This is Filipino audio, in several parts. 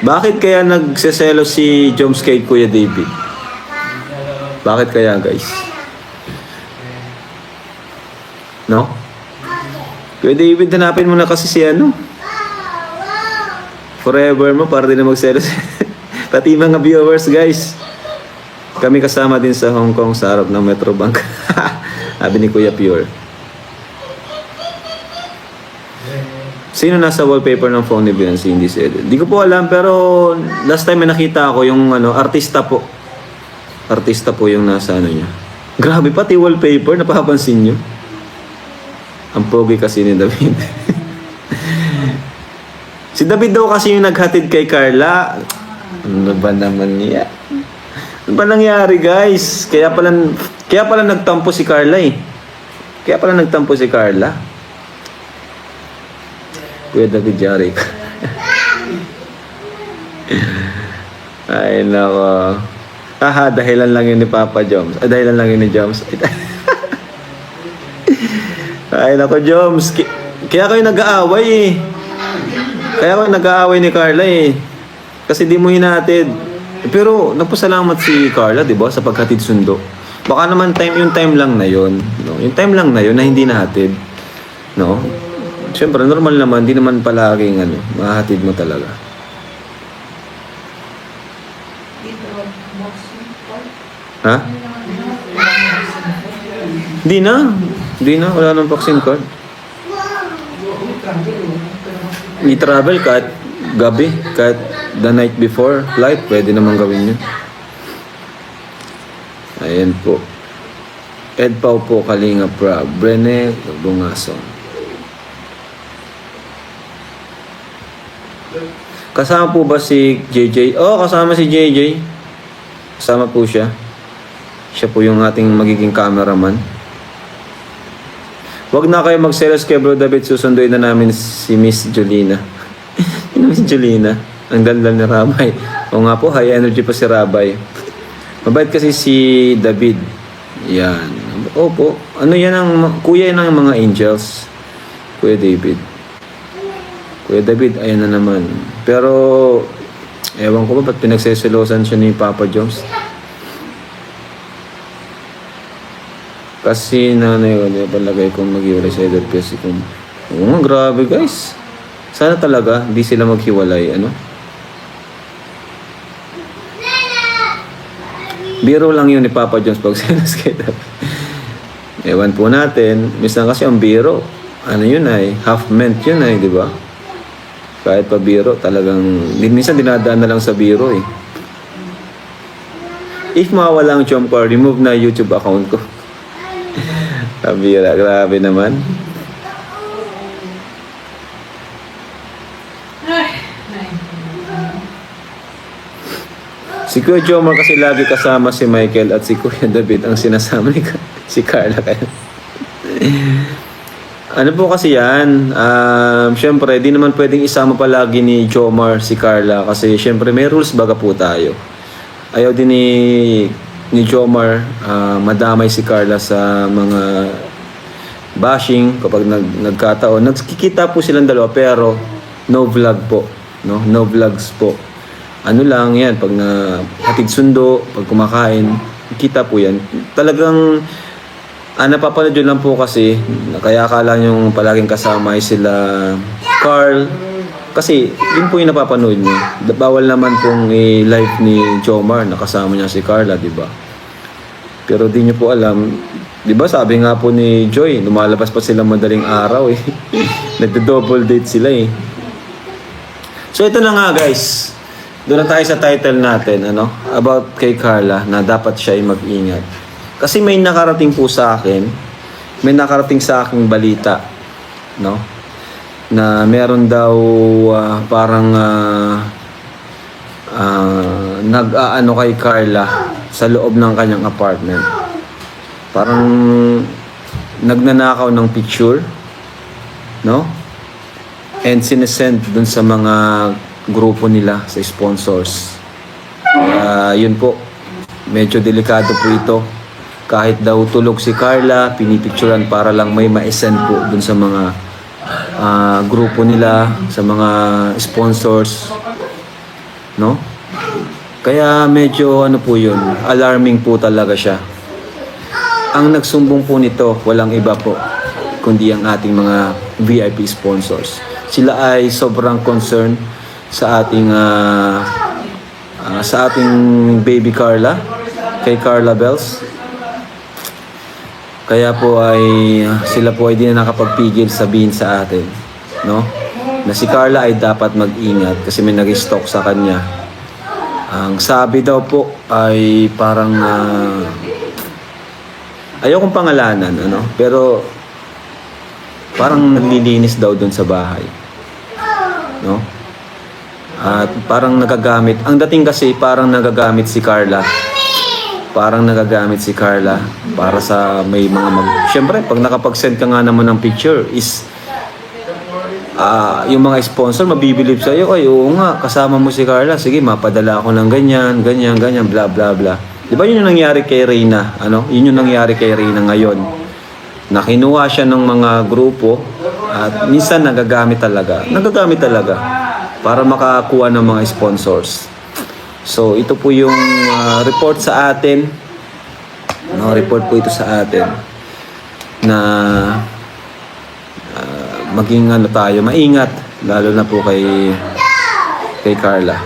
Bakit kaya nagseselo si Joms kay Kuya David? Bakit kaya, guys? No? Kuya David, hanapin mo na kasi si ano. Forever mo para din na magselo. Pati mga viewers, guys. Kami kasama din sa Hong Kong sa harap ng Metrobank. Sabi ni Kuya Pure. Sino nasa wallpaper ng phone ni Beyonce? Hindi si Eden. Hindi ko po alam, pero last time may nakita ako yung artista po. Artista po yung nasa ano niya. Grabe, pati wallpaper, napapansin nyo. Ang pogi kasi ni David. Si David daw kasi yung naghatid kay Carla. Ano ba naman niya? Ano ba nangyari, guys? Kaya pala nagtampo si Carla eh. Kaya pala nagtampo si Carla. Kuya David Jarek. Ay, nako. Haha, dahilan lang yun ni Papa Joms. Dahilan lang yun ni Joms. Ay, nako, Joms. Kaya kayo nag-aaway eh. Kaya kayo nag-aaway ni Carla eh. Kasi di mo hinatid. Pero, nagpasalamat si Carla, di ba? Sa paghatid sundo. Baka naman yung time lang na yun. No? Yung time lang na yun na hindi nahatid. No? Siyempre, normal naman. Hindi naman palaging mahatid mo talaga. Ha? Hindi na. Hindi na. Wala nang vaccine card. I-travel kahit gabi, kahit the night before flight, pwede naman gawin yun. Ayan po. Ed Pau po, Kalinga Prab. Brene, Bungason. Kasama po ba si JJ? Oo, kasama si JJ. Kasama po siya. Siya po yung ating magiging cameraman. Huwag na kayo mag-selos kay Bro David. Susunduin na namin si Miss Jolina. Miss Jolina. Ang daldal ni Rabay. O nga po, high energy pa si Rabay. Mabait kasi si David. Yan. Opo. Ano yan ang kuya yan ng mga angels? Kuya David. Kuya David, ayan na naman. Pero, ewan ko ba, ba't pinagseselosan siya ni Papa Joms? Kasi nanay ko, palagay kong mag-iwalay sa Edward kasi kung... Oo nga, grabe guys. Sana talaga, di sila maghiwalay, Biro lang yun ni Papa Joms pag selos kay David. Ewan po natin, minsan kasi ang biro, yun ay, half meant yun ay, di ba? Kahit pa biro, talagang, minsan dinadaan na lang sa biro eh. If mawala ang chom ko, remove na YouTube account ko. Kabira, grabe naman. Si Kuya Jomar kasi lagi kasama si Michael at si Kuya David ang sinasama ni si Carla kaya. Ano po kasi yan, syempre, di naman pwedeng isama palagi ni Jomar si Carla kasi syempre may rules baga po tayo. Ayaw din ni Jomar madamay si Carla sa mga bashing kapag nagkataon. Nagkikita po silang dalawa pero no vlog po. No vlogs po. Ano lang yan, pag hatid sundo, pag kumakain, kita po yan. Talagang napapanood yun lang po kasi, kaya akala nyo palaging kasama ay sila Carl. Kasi, yun po yung napapanood nyo. Bawal naman pong i-live ni Jomar, nakasama niya si Carla, di ba? Pero di nyo po alam, di ba sabi nga po ni Joy, lumalabas pa sila madaling araw eh. Nagdo-double date sila eh. So ito na nga guys, doon na tayo sa title natin, about kay Carla, na dapat siya ay mag-ingat. Kasi may nakarating po sa akin, may nakarating sa aking balita, na meron daw parang nag-aano kay Carla sa loob ng kanyang apartment. Parang nagnanakaw ng picture, and sinesend dun sa mga grupo nila, sa sponsors. Yun po, medyo delikado po ito. Kahit daw tulog si Carla, pinipicturan para lang may ma-send po dun sa mga grupo nila, sa mga sponsors. no? Kaya medyo ano po yun, alarming po talaga siya. Ang nagsumbong po nito, walang iba po, kundi ang ating mga VIP sponsors. Sila ay sobrang concerned sa ating baby Carla, kay Carla Bells. Kaya po ay sila po ay di na nakapagpigil sabihin sa atin, no? Na si Carla ay dapat mag-ingat kasi may nag-stalk sa kanya. Ang sabi daw po ay parang ayaw kong pangalanan, ano? Pero parang naglilinis daw doon sa bahay. No? At parang nagagamit. Ang dating kasi parang nagagamit si Carla. Parang nagagamit si Carla para sa may mga Siyempre, pag nakapag-send ka nga naman ng picture is yung mga sponsor mabibilib sa iyo, ay oo nga, kasama mo si Carla. Sige, mapadala ako ng ganyan, bla bla bla. Di ba yun yung nangyari kay Reyna? Ano? Yun yung nangyari kay Reyna ngayon. Nakinuha siya ng mga grupo at minsan nagagamit talaga para makakuha ng mga sponsors. So ito po yung report sa atin. No, report po ito sa atin na maging ano tayo, maingat lalo na po kay Carla.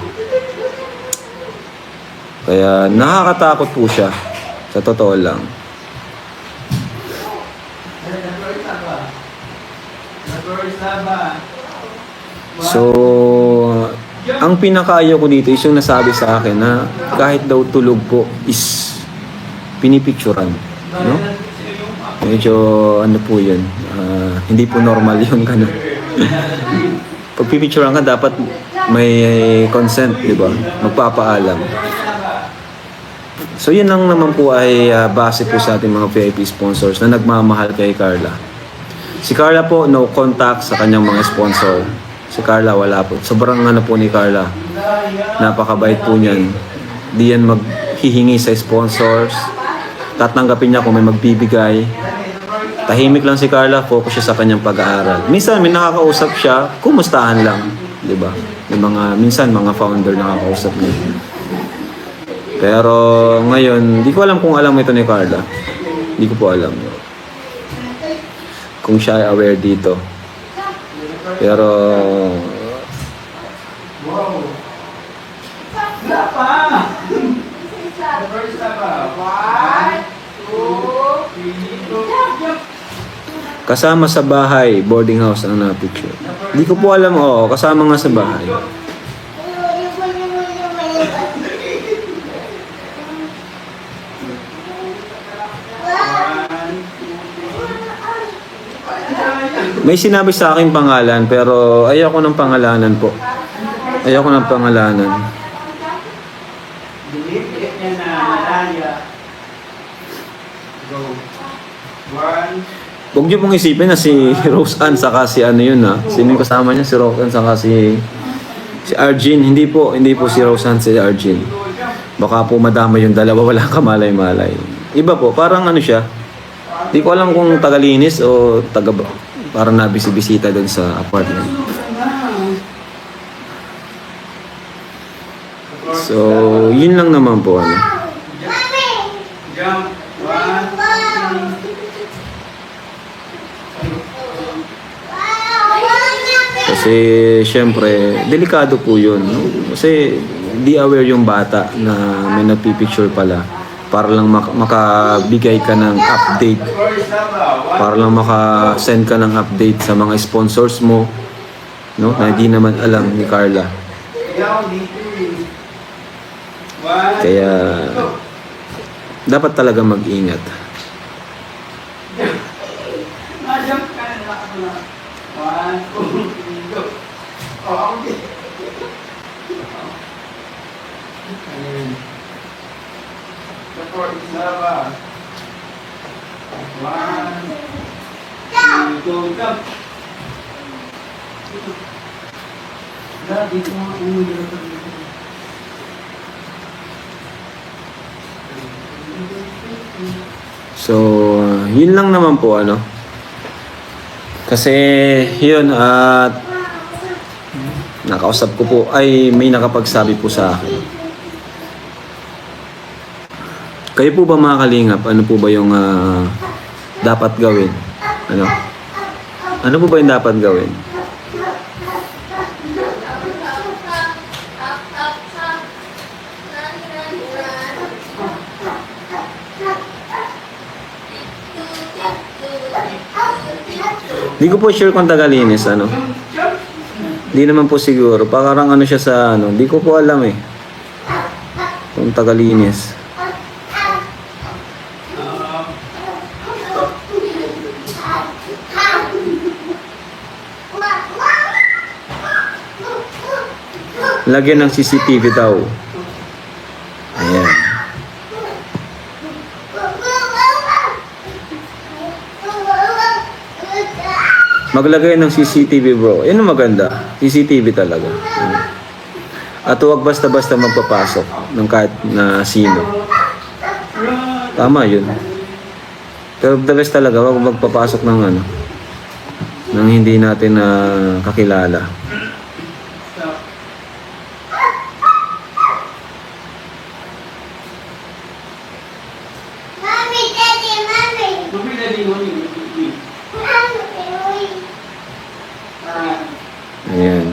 Kaya nakakatakot po siya sa totoo lang. So, ang pinakaayaw ko dito is yung nasabi sa akin na kahit daw tulog po is pinipicturan. No? Medyo ano po yun. Hindi po normal yung ganun. Pag pipicturan ka, dapat may consent, di ba? Magpapaalam. So yun lang naman po ay base po sa ating mga VIP sponsors na nagmamahal kay Carla. Si Carla po, no contact sa kanyang mga sponsor. Si Carla, wala po. Sobrang ano po ni Carla. Napakabait po niyan. Di yan maghihingi sa sponsors. Tatanggapin niya kung may magbibigay. Tahimik lang si Carla, focus siya sa kanyang pag-aaral. Minsan may nakakausap siya, kumustahan lang. Di ba? Minsan mga founder nakakausap niya. Pero ngayon, di ko alam kung alam ito ni Carla. Di ko po alam. Kung siya ay aware dito. Pero kasama sa bahay, boarding house ang na-picture. Di ko po alam, kasama nga sa bahay. May sinabi sa akin pangalan pero ayoko ng pangalanan po. Ayoko ng pangalanan. Huwag niyo pong isipin na si Rose Ann saka si ano yun ha. Sino yung kasama niya? Si Rose Ann saka si Arjin. Hindi po si Rose Ann, si Arjin. Baka po madama yung dalawa, wala kamalay-malay. Iba po, parang ano siya. Di ko alam kung tagalinis o parang nabisibisita doon sa apartment. So, yun lang naman po. Ano. Kasi, syempre, delikado po yun. No? Kasi, di aware yung bata na may nagpipicture pala. Para lang makabigay ka ng update. Para lang makasend ka ng update sa mga sponsors mo. No? Na hindi naman alam ni Carla. Kaya, dapat talaga mag-ingat. Support Slava. 1, 2, go. Dito mo So, yun lang naman po ano. Kasi yun at nakausap ko po, ay may nakapagsabi po sa akin. Kayo po ba mga kalingap, ano po ba yung dapat gawin? Ano? Ano po ba yung dapat gawin? Hindi ko po sure kung Tagalinis, ano? Hindi naman po siguro. Parang ano siya sa, ano, hindi ko po alam eh. Kung Tagalinis. Lagyan ng CCTV daw. Ayan. Maglagay ng CCTV bro. Yan ang maganda. CCTV talaga. At huwag basta-basta magpapasok ng kahit na sino. Tama yun. Pero the best talaga, huwag magpapasok ng ano, nang hindi natin kakilala. Mami, daddy, mami. Mami, daddy, mami. Ayan.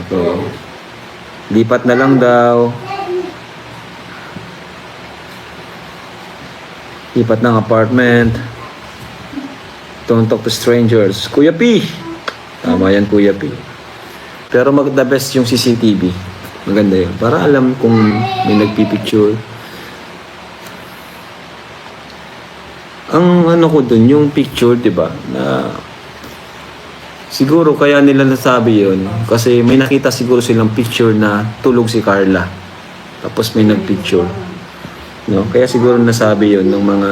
Okay. Lipat na lang daw. Lipat ng apartment. Don't talk to strangers. Kuya P! Tama yan, Kuya P. Pero the best yung CCTV. Maganda yun. Para alam kung may nagpipicture. Ang ano ko dun, yung picture, di ba? Na siguro kaya nila nasabi yun. Kasi may nakita siguro silang picture na tulog si Carla. Tapos may nagpicture. No? Kaya siguro nasabi yun ng mga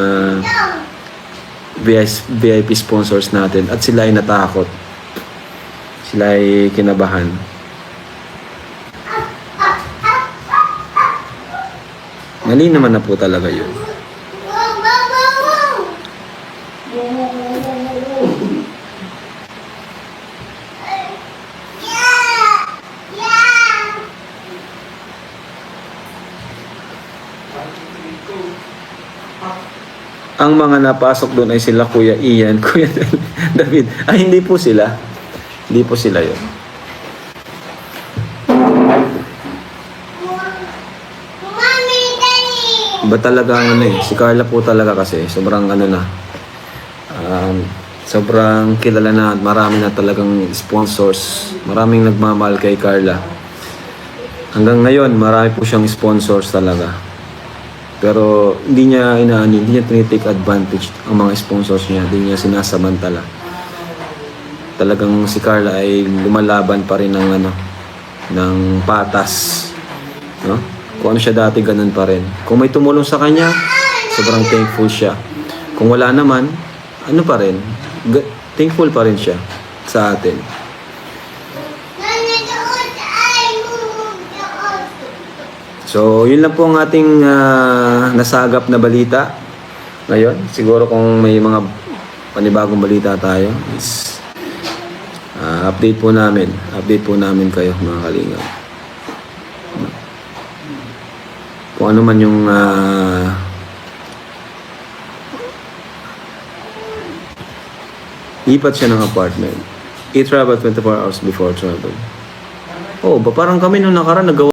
VIP sponsors natin. At sila ay natakot. Sila ay kinabahan. Mali naman na po talaga yun. Ang mga napasok doon ay sila Kuya Ian, Kuya David. Ay, hindi po sila. Hindi po sila yun. Mami, daddy. Iba talaga ang ano eh. Si Carla po talaga kasi. Sobrang ano na. Sobrang kilala na. Marami na talagang sponsors. Maraming nagmamahal kay Carla. Hanggang ngayon, marami po siyang sponsors talaga. Pero hindi niya hindi niya tinitake advantage ang mga sponsors niya. Hindi niya sinasamantala. Talagang si Carla ay lumalaban pa rin ng ano, ng patas. No? Kung ano siya dati, ganun pa rin. Kung may tumulong sa kanya, sobrang thankful siya. Kung wala naman, ano pa rin, thankful pa rin siya sa atin. So, yun lang po ang ating nasagap na balita ngayon. Siguro kung may mga panibagong balita tayo, is update po namin. Update po namin kayo, mga kalingap. Kung ano man yung lipat siya ng apartment. I-travel 24 hours before travel. Oh, ba parang kami nung nakaraan nagawa